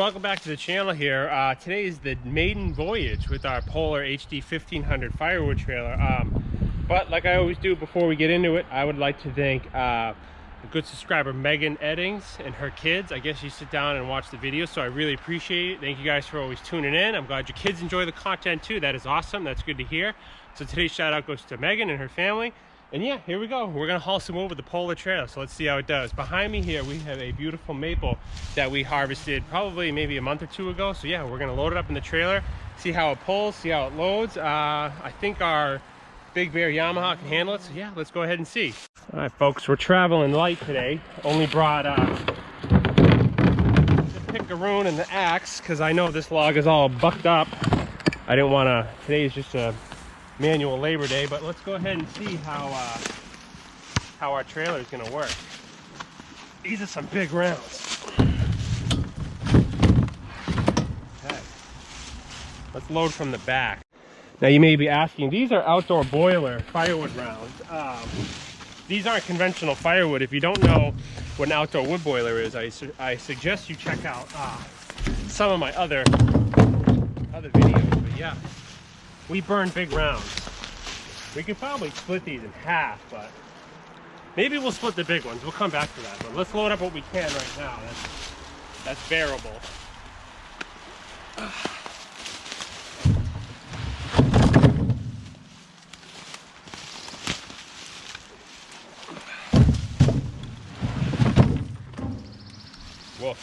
welcome back to the channel here. Today is the maiden voyage with our Polar HD 1500 Firewood trailer. But like I always do before we get into it, I would like to thank a good subscriber, Megan Eddings, and her kids. I guess you sit down and watch the video, so I really appreciate it. Thank you guys for always tuning in. I'm glad your kids enjoy the content too. That is awesome. That's good to hear. So today's shout out goes to Megan and her family. And yeah, here we go. We're gonna haul some wood with the Polar trailer, so let's see how it does. Behind me here, we have a beautiful maple that we harvested probably maybe a month or two ago. So yeah, we're gonna load it up in the trailer, see how it pulls, see how it loads. I think our Big Bear Yamaha can handle it, so yeah, let's go ahead and see. All right, folks, we're traveling light today. Only brought the pickaroon and the axe, because I know this log is all bucked up. I didn't wanna, today is just a manual labor day, but let's go ahead and see how our trailer is going to work. These are some big rounds. Okay. Let's load from the back. Now you may be asking, these are outdoor boiler firewood rounds. These aren't conventional firewood. If you don't know what an outdoor wood boiler is, I suggest you check out some of my other videos. But yeah, we burn big rounds. We could probably split these in half, but maybe we'll split the big ones. We'll come back to that. But let's load up what we can right now. That's bearable. Whoa.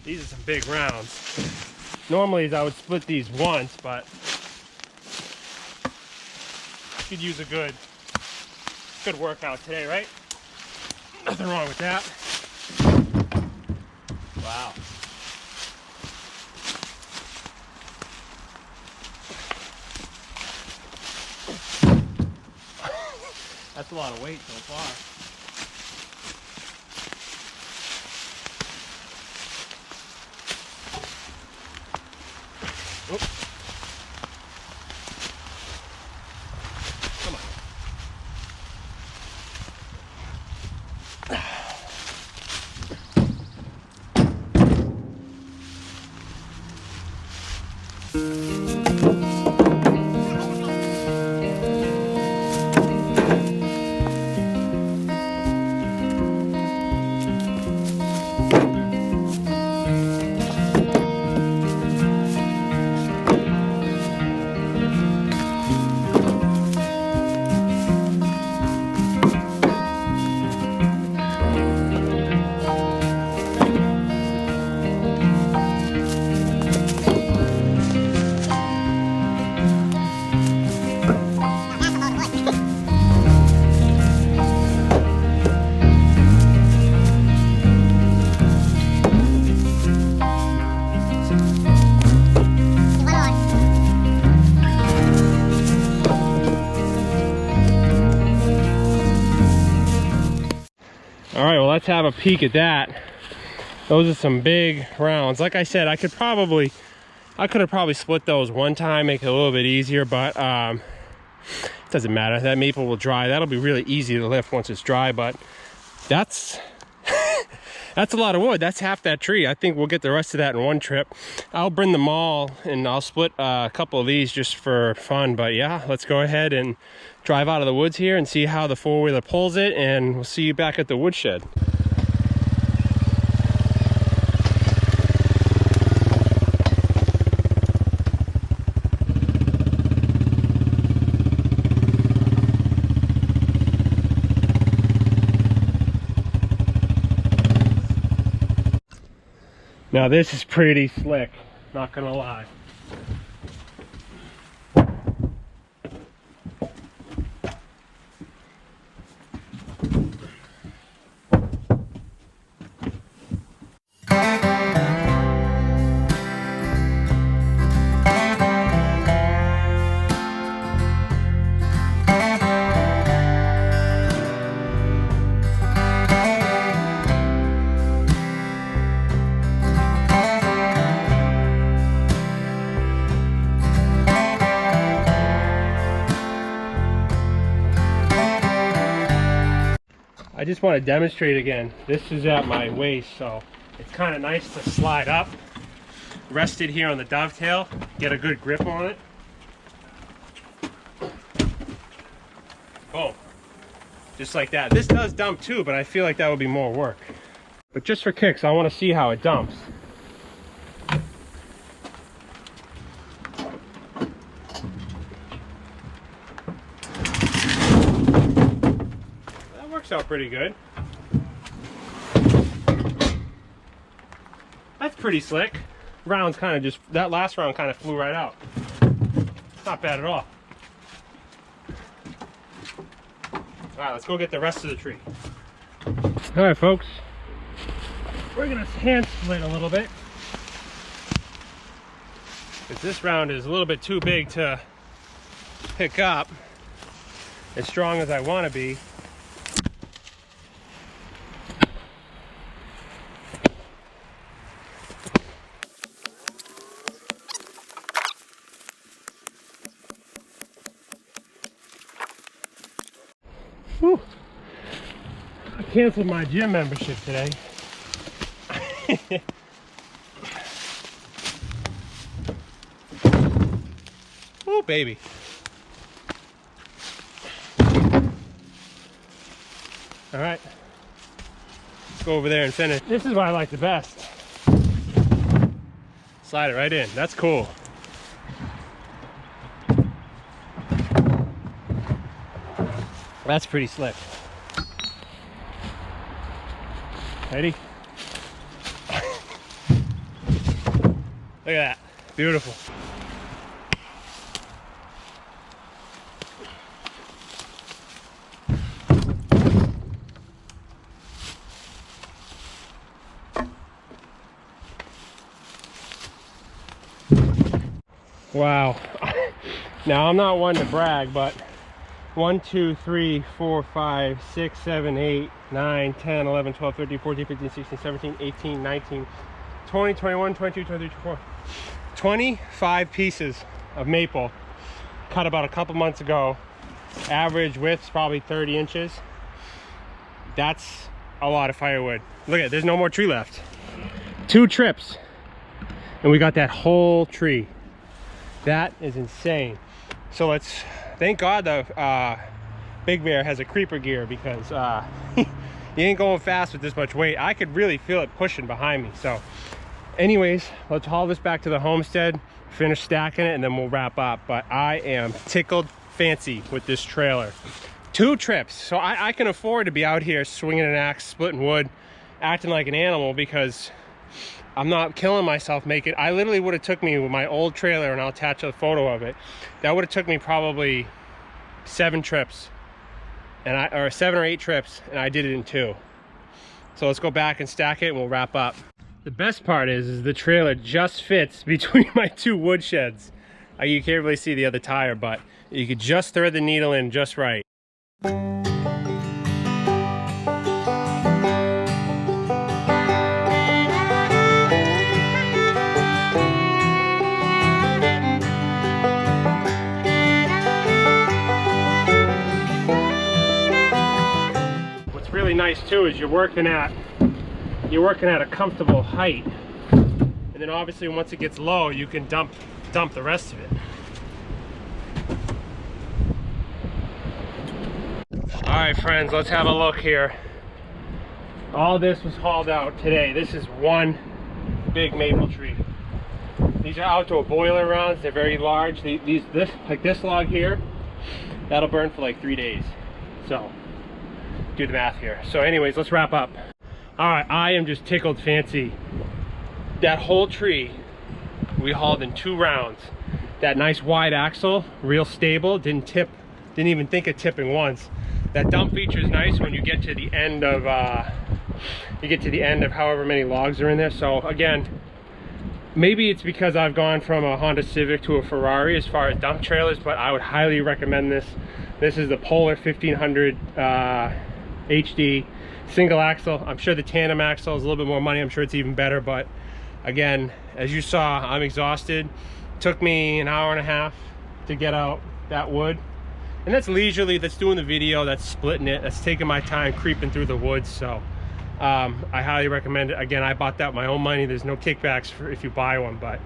These are some big rounds. Normally I would split these once, but could use a good workout today, right? Nothing wrong with that. Wow. That's a lot of weight so far. Come on. All right, well, let's have a peek at that. Those are some big rounds. Like I said, I could have probably split those one time, make it a little bit easier, but it doesn't matter. That maple will dry. That'll be really easy to lift once it's dry, but that's that's a lot of wood. That's half that tree. I think we'll get the rest of that in one trip. I'll bring them all and I'll split a couple of these just for fun, but yeah, let's go ahead and drive out of the woods here and see how the four-wheeler pulls it, and we'll see you back at the woodshed. Now this is pretty slick, not gonna lie. I just want to demonstrate again. This is at my waist, so it's kind of nice to slide up. Rest it here on the dovetail, get a good grip on it. Boom. Just like that. This does dump too, but I feel like that would be more work. But just for kicks, I want to see how it dumps. That works out pretty good. That's pretty slick. Rounds kind of just, that last round kind of flew right out. Not bad at all. All right, let's go get the rest of the tree. All right, folks. We're gonna hand split a little bit. Because this round is a little bit too big to pick up as strong as I want to be. Whew. I canceled my gym membership today. Oh, baby. All right. Let's go over there and finish. This is what I like the best. Slide it right in. That's cool. That's pretty slick. Ready? Look at that. Beautiful. Wow. Now, I'm not one to brag, but 1, 2, 3, 4, 5, 6, 7, 8, 9, 10, 11, 12, 13, 14, 15, 16, 17, 18, 19, 20, 21, 22, 23, 24. 25 pieces of maple cut about a couple months ago. Average width's probably 30 inches. That's a lot of firewood. Look at it, there's no more tree left. 2 trips and we got that whole tree. That is insane. So let's thank God the Big Bear has a creeper gear, because he ain't going fast with this much weight. I could really feel it pushing behind me. So anyways, let's haul this back to the homestead, finish stacking it, and then we'll wrap up. But I am tickled fancy with this trailer. 2 trips, so I can afford to be out here swinging an axe, splitting wood, acting like an animal, because I'm not killing myself making. I literally would have took me with my old trailer, and I'll attach a photo of it. That would have took me probably 7 trips, or 7 or 8 trips, and I did it in 2. So let's go back and stack it, and we'll wrap up. The best part is the trailer just fits between my 2 wood sheds. You can't really see the other tire, but you could just thread the needle in just right. Really nice too is you're working at a comfortable height, and then obviously once it gets low you can dump the rest of it. All right, friends, let's have a look here. All this was hauled out today. This is one big maple tree. These are outdoor boiler rounds. They're very large. This log here, that'll burn for like 3 days. So do the math here. So anyways, let's wrap up. All right, I am just tickled fancy. That whole tree we hauled in 2 rounds. That nice wide axle, real stable, didn't tip, didn't even think of tipping once. That dump feature is nice when you get to the end of however many logs are in there. So again, maybe it's because I've gone from a Honda Civic to a Ferrari as far as dump trailers, but I would highly recommend this. This is the Polar 1500 HD single axle. I'm sure the tandem axle is a little bit more money. I'm sure it's even better, but again, as you saw, I'm exhausted. Took me an hour and a half to get out that wood, And that's leisurely, that's doing the video, that's splitting it, that's taking my time creeping through the woods. So I highly recommend it. Again, I bought that with my own money. There's no kickbacks for if you buy one, but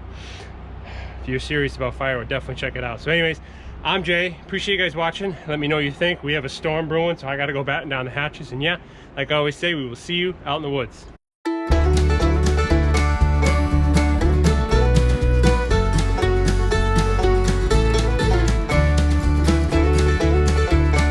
if you're serious about firewood, definitely check it out. So anyways, I'm Jay. Appreciate you guys watching. Let me know what you think. We have a storm brewing, so I got to go batten down the hatches. And yeah, like I always say, we will see you out in the woods.